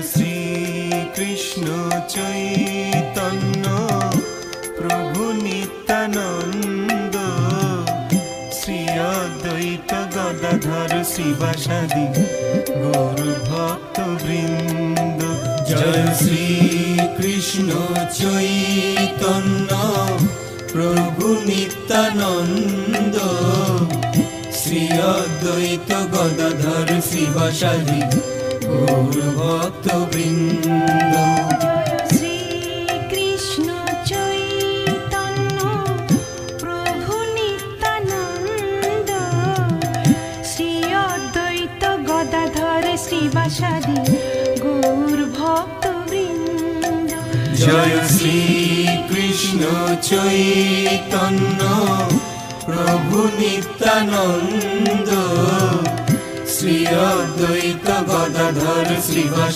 শ্রী কৃষ্ণ চৈতন্য প্রভু নিত্যানন্দ, শ্রী অদ্বৈত গদাধর শ্রীবাসাদি গৌর ভক্ত বৃন্দ। জয় শ্রী কৃষ্ণ চৈতন্য প্রভু নিত্যানন্দ, শ্রী অদ্বৈত গদাধর শ্রীবাসাদি গৌর ভক্ত বৃন্দ। শ্রী কৃষ্ণ চৈতন্য প্রভু নিত্যানন্দ, শ্রী অদ্বৈত গদাধর শ্রীবাসাদি গৌর ভক্ত বৃন্দ। জয় শ্রী কৃষ্ণ চৈতন্য প্রভু নিত্যানন্দ, শ্রী অদ্বৈত গদাধর শ্রীবাসাদি